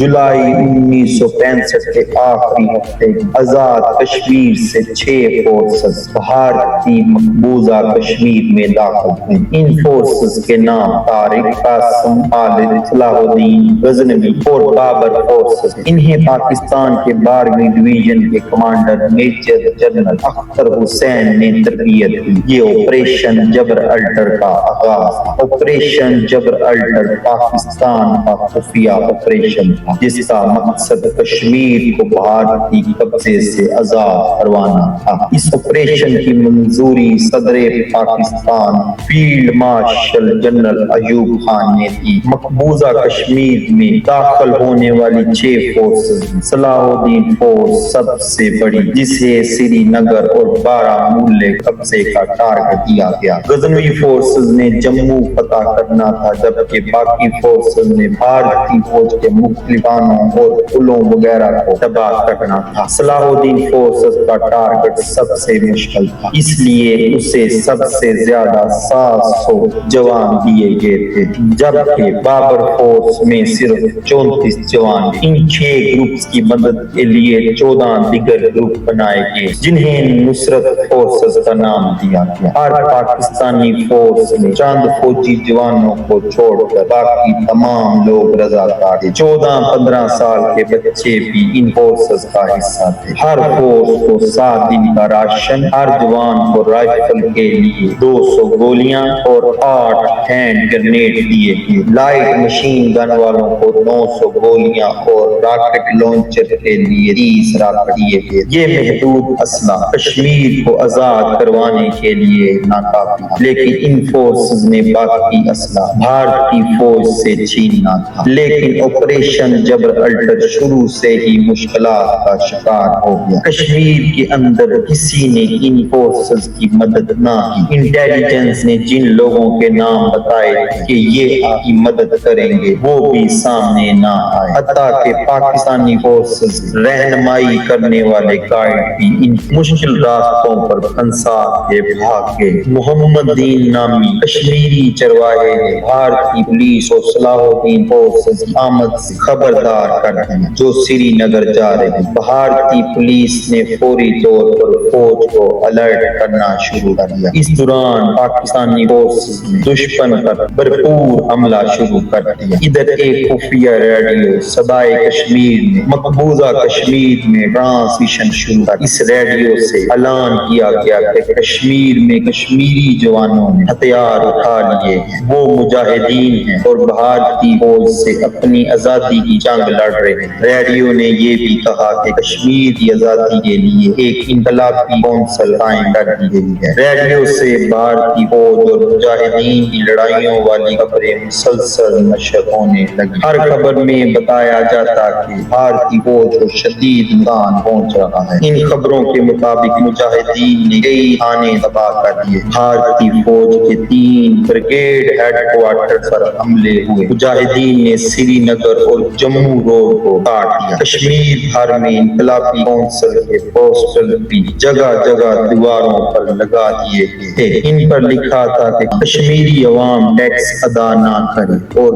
جولائی 1965 کے آخری ہفتے آزاد کشمیر سے 6 فورسز بھارتی مقبوضہ کشمیر میں داخل ہوئے۔ ان فورسز کے نام طارق، قاسم، خالد، صلاح الدین غزنوی اور بابر فورسز۔ انہیں پاکستان کے 12ویں ڈویژن کے commander major general Akhtar Hussain نے تربیت دی۔ یہ آپریشن جبر الٹر کا آغاز تھا۔ آپریشن جبر الٹر پاکستان کا خفیہ آپریشن تھا جس کا مقصد کشمیر کو بھارتی قبضے سے آزاد کروانا تھا۔ اس آپریشن کی منظوری صدر Pakistan field marshal general Ayub Khan نے دی۔ مقبوضہ کشمیر میں داخل ہونے والی 6 فورسز میں صلاح الدین فورس سب سے بڑی، جسے سری نگر اور بارہمولہ قبضے کا ٹارگٹ دیا گیا۔ غزنوی فورسز نے جموں فتح کرنا تھا، جبکہ باقی فورسز نے بھارتی فوج کے مختلف خانوں اور قلعوں وغیرہ کو تباہ کرنا تھا۔ صلاح الدین فورسز کا ٹارگٹ سب سے مشکل تھا، اس لیے اسے سب سے زیادہ 700 جوان دیے گئے تھے، جبکہ بابر فورس میں صرف 34 جوان۔ ان 6 گروپس کی مدد کے لیے 14 دیگر گروپ بنائے گئے جنہیں نصرت فورسز کا نام دیا گیا۔ ہر پاکستانی فورس میں چند فوجی جوانوں کو چھوڑ کر باقی تمام لوگ رضاکار تھے۔ 14-15 سال کے بچے بھی ان فورسز کا حصہ تھے۔ ہر فورس کو 7 دن کا راشن، ہر جوان کو رائفل کے لیے 200 گولیاں اور 8 ہینڈ گرنیڈ دیے گئے۔ لائٹ مشین گن والوں کو 900 گولیاں اور راکٹ لانچر کے لیے 30 راکٹ دیے گئے۔ یہ محدود اسلحہ کشمیر کو آزاد کروانے کے لیے ناکافی تھا، لیکن ان فورسز نے باقی اسلحہ بھارتی فوج سے چھیننا تھا۔ لیکن آپریشن جبر الٹر شروع سے ہی مشکلات کا شکار ہو گیا۔ کشمیر کے اندر کسی نے ان فورسز کی مدد نہ کی۔ انٹیلیجنس نے جن لوگوں کے نام بتائے تھے کہ یہ آپ کی مدد کریں گے، وہ بھی سامنے نہ آئے۔ حتیٰ کہ پاکستانی فورسز رہنمائی کرنے والے گائیڈ بھی ان مشکل راستوں پر پھنسا کے بھاگ گئے۔ محمد دین نامی کشمیری چرواہے نے بھارتی پولیس اور صلاح الدین فورسز کی آمد سے خبردار کر دیا جو سری نگر جا رہے ہیں۔ بھارتی پولیس نے فوری طور پر فوج کو الرٹ کرنا شروع کر دیا۔ اس دوران پاکستانی فورسز نے دشمن پر بھرپور حملہ شروع کر دیا۔ ادھر ایک خفیہ ریڈیو صدائے کشمیر نے مقبوضہ کشمیر میں ٹرانسمیشن شروع کر۔ اس ریڈیو سے اعلان کیا گیا کہ کشمیر میں کشمیری جوانوں نے ہتھیار اٹھا لیے ہیں، وہ مجاہدین ہیں اور بھارتی فوج سے اپنی آزادی کی جنگ لڑ رہے ہیں۔ ریڈیو نے یہ بھی کہا کہ کشمیر کی آزادی کے لیے ایک انقلابی کونسل قائم کر دی گئی ہے۔ ریڈیو سے بھارتی فوج اور مجاہدین کی لڑائیوں والی خبریں مسلسل نشر ہونے لگی۔ ہر خبر میں بتایا جاتا کہ بھارتی فوج کو شدید نقصان پہنچ رہا ہے۔ ان خبروں کے مطابق مجاہدین نے کئی تھانے تباہ کر دیے۔ بھارتی فوج کے 3 بریگیڈ ہیڈ کوارٹر پر حملے ہوئے۔ مجاہدین نے سری نگر اور جموں روڈ کو کاٹ دیا۔ کشمیر بھر میں انقلابی کونسل کے پوسٹر بھی جگہ جگہ دیواروں پر لگا دیے گئے تھے۔ ان پر لکھا تھا کہ کشمیری عوام ٹیکس ادا نہ کرے اور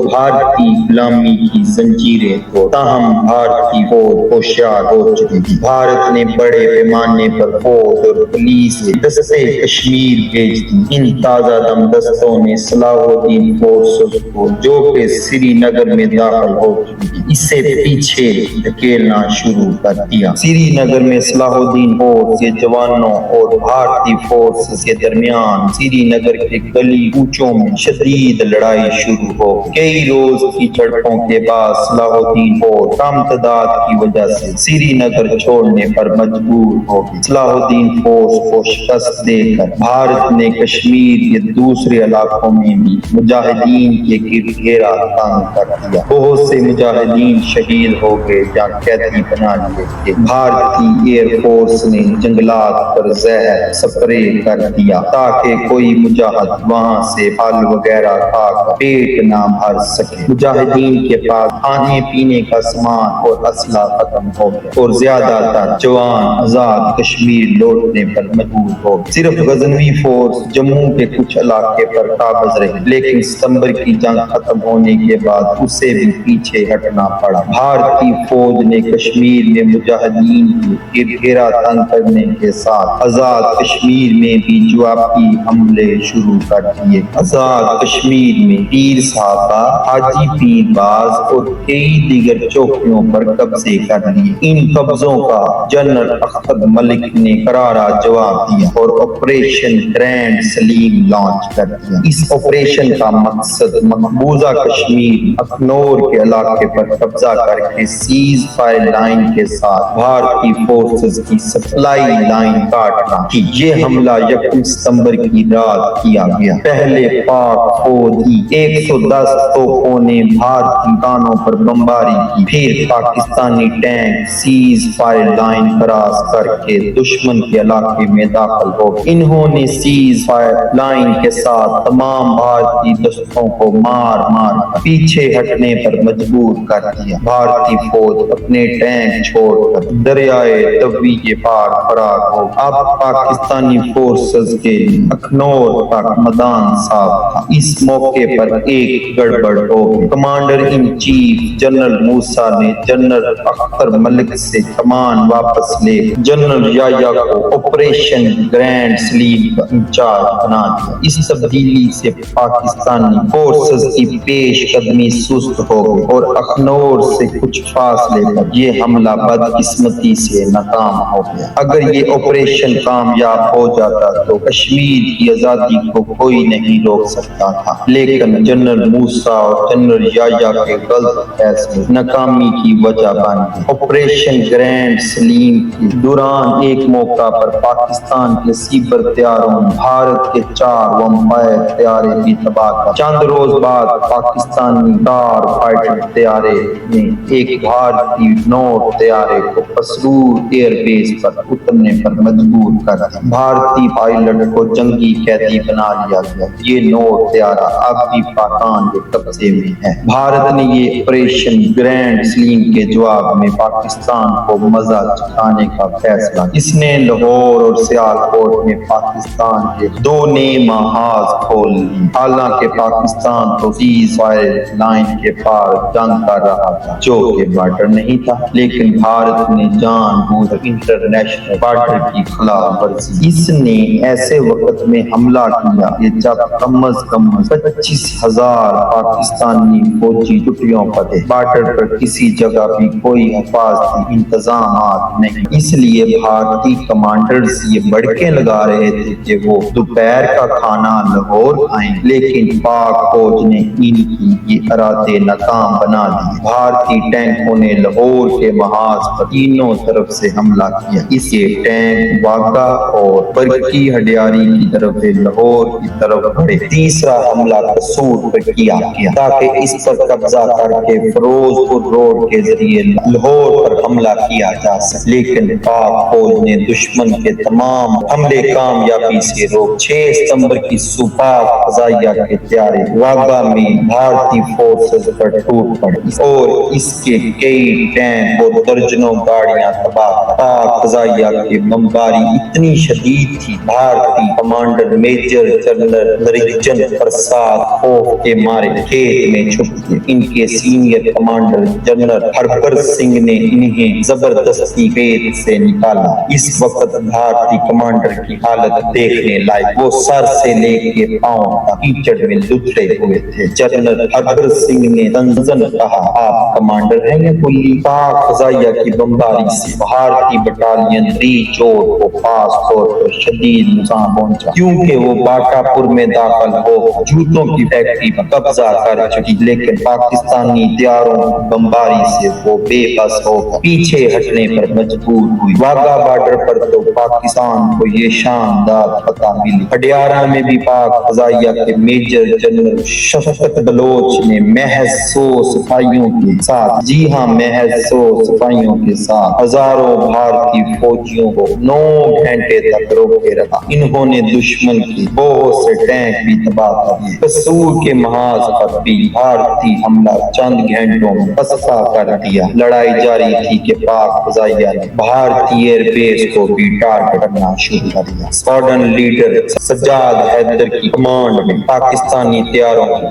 بھارتی غلامی کی زنجیریں توڑ۔ تاہم بھارتی فوج ہوشیار ہو چکی تھی۔ بھارت نے بڑے پیمانے پر فوج اور پولیس کے دستے کشمیر بھیج دی۔ ان تازہ دم دستوں نے صلاح الدین فورسز کو جو کہ سری نگر میں داخل ہو چکی تھی، اس سے پیچھے دھکیلنا شروع کر دیا۔ سری نگر میں صلاح الدین فورس کے جوانوں اور بھارتی فورسز کے درمیان سری نگر کے گلی کوچوں میں شدید لڑائی شروع ہو گئی۔ کئی روز کی جھڑپوں کے بعد صلاح الدین فورس کم تعداد کی وجہ سے سری نگر چھوڑنے پر مجبور ہو گئی۔ صلاح الدین فورس کو شکست دے کر بھارت نے کشمیر کے دوسرے علاقوں میں بھی مجاہدین کے گرد گھیرا تنگ کر دیا۔ بہت سے مجاہدین شہید ہو گئے یا قیدی بنا لیے گئے۔ بھارتی ایئر فورس نے جنگلات پر زہر سپرے کر دیا تاکہ کوئی مجاہد وہاں سے پھل وغیرہ کھا کر پیٹ نہ بھر سکے۔ مجاہدین کے پاس کھانے پینے کا سامان اور اسلحہ ختم ہو گیا اور زیادہ تر جوان آزاد کشمیر لوٹنے پر مجبور ہو گئے۔ صرف غزنوی فورس جموں کے کچھ علاقے پر قابض رہی، لیکن ستمبر کی جنگ ختم ہونے کے بعد اسے بھی پیچھے ہٹنا پڑا۔ بھارتی فوج نے کشمیر میں مجاہدین کے گھیرا تنگ کرنے کے ساتھ آزاد کشمیر میں بھی جوابی حملے شروع کر دیے۔ آزاد کشمیر میں پیر صحابہ، حاجی پیر باز اور کئی دیگر چوکیوں پر قبضے کر لیے۔ ان قبضوں کا جنرل اختر ملک نے کرارا جواب دیا اور آپریشن گرینڈ سلیم لانچ کر دیا۔ اس آپریشن کا مقصد مقبوضہ کشمیر اخنور کے علاقے پر قبضہ کر کے سیز فائر لائن کے ساتھ بھارتی فورسز کی سپلائی لائن کاٹنا تھی۔ یہ حملہ 1 ستمبر کی رات کیا گیا۔ پہلے پاک فوج کی 110 توپوں نے بھارتی ٹھکانوں پر بمباری کی، پھر Pakistani tank cease fire line cross کر کے دشمن کے علاقے میں داخل ہو گئے۔ انہوں نے سیز فائر لائن کے ساتھ تمام بھارتی دستوں کو مار کر پیچھے ہٹنے پر مجبور کر دیا۔ بھارتی فوج اپنے ٹینک چھوڑ کر دریائے توی کے پار فرار ہو۔ اب پاکستانی فورسز کے اخنور تک میدان صاف تھا۔ اس موقع پر ایک گڑبڑ ہو گئی۔ کمانڈر ان چیف جنرل موسیٰ نے جنرل اختر ملک سے کمان واپس لے جنرل یحییٰ کو آپریشن گرینڈ سلیم کا انچارج بنا دیا۔ اس تبدیلی سے پاکستانی فورسز کی پیش قدمی سست ہو گئی اور اخنور سے کچھ فاصلے پر یہ حملہ بدقسمتی سے ناکام ہو گیا۔ اگر یہ آپریشن کامیاب ہو جاتا تو کشمیر کی آزادی کو کوئی نہیں روک سکتا تھا، لیکن جنرل موسیٰ اور جنرل یحییٰ کے غلط فیصلے ناکامی کی وجہ بن گئے۔ آپریشن گرینڈ سلیم کے دوران ایک موقع پر پاکستان کے سیبر طیاروں نے بھارت کے 4 ومپائر طیارے بھی تباہ کر۔ چند روز بعد پاکستانی اسٹار فائٹر طیارے نے ایک بھارتی نوٹ طیارے کو پسرور ایئر بیس پر اترنے پر مجبور کر دیا۔ بھارتی پائلٹ کو جنگی قیدی بنا لیا گیا۔ یہ نوٹ طیارہ اب بھی پاکستان کے قبضے میں ہے۔ بھارت نے یہ آپریشن گرینڈ سلیم کے جواب میں پاکستان کو مزہ چکھانے کا فیصلہ۔ اس نے لاہور اور سیالکوٹ میں پاکستان کے 2 نئے محاذ کھول لیے۔ حالانکہ پاکستان تو سیز فائر لائن کے پار جنگ کر رہا تھا جو کہ بارڈر نہیں تھا، لیکن بھارت نے جان بوجھ کر انٹرنیشنل بارڈر کی خلاف ورزی۔ اس نے ایسے وقت میں حملہ کیا کہ جب کم از کم 25,000 پاکستانی فوجی چھٹیوں پر تھے۔ بارڈر پر کسی جگہ بھی کوئی حفاظتی انتظامات نہیں، اس لیے بھارتی کمانڈرز یہ بڑکیں لگا رہے تھے کہ وہ دوپہر کا کھانا لاہور کھائیں، لیکن پاک فوج نے ان کی یہ ارادے ناکام بنا دیے۔ بھارتی ٹینکوں نے لاہور کے محاذ پر تینوں طرف سے حملہ کیا۔ اس کے ٹینک واگا اور برقی ہڈیاری کی طرف سے لاہور کی طرف بڑھے۔ تیسرا حملہ قصور پر کیا گیا تاکہ اس پر قبضہ کر کے فیروز پور روڈ کے ذریعے لاہور پر حملہ کیا جا سکے، لیکن پاک فوج نے دشمن کے تمام حملے کامیابی سے روک۔ 6 ستمبر کی صبح فضائیہ کے طیارے واگا میں بھارتی فورسز پر ٹوٹ پڑے اور اس کے کئی ٹینک اور درجنوں گاڑیاں تباہ۔ پاک فضائیہ کی بمباری اتنی شدید تھی، بھارتی commander major general Niranjan Prasad خوف کے مارے کھیت میں چھپ گئے۔ ان کے سینئر کمانڈر جنرل ہربھر سنگھ نے انہیں زبردستی کھیت سے نکالا۔ اس وقت بھارتی کمانڈر کی حالت دیکھنے لائق، وہ سر سے لے کے پاؤں تک کیچڑ میں لتڑے ہوئے تھے۔ جنرل ہربھر سنگھ نے تنزن کہا، آپ کمانڈر ہیں یا کلی؟ پاک فضائیہ کی بمباری سے بھارتی بٹالین ریچور کو خاص طور پر شدید نقصان پہنچا، کیونکہ وہ باٹا پور میں داخل ہو جوتوں کی فیکٹری پر قبضہ کر چکی، لیکن پاکستانی طیاروں کی بمباری سے وہ بے بس ہو کر پیچھے ہٹنے پر مجبور ہوئی۔ واگا بارڈر پر تو پاکستان کو یہ شاندار فتح ملی۔ ہڈیارہ میں بھی پاک فضائیہ کے میجر جنرل شفقت بلوچ نے محض 100 سپاہیوں کے ساتھ، جی ہاں محض 100 سپاہیوں کے ساتھ ہزاروں بھارتی فوجیوں کو 9 گھنٹے تک روکے رکھا۔ انہوں نے دشمن کے بہت سے ٹینک بھی تباہ کر دیے۔ قصور کے محاذ پر بھی بھارتی حملہ چند گھنٹوں میں پسپا کر دیا۔ لڑائی جاری تھی کہ پاک فضائیہ نے بھارتی ایئر بیس کو بھی ٹارگٹ کرنا شروع کر دیا۔ اسکواڈرن لیڈر سجاد حیدر کی کمانڈ میں پاکستانی طیاروں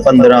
15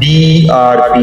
DRP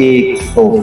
100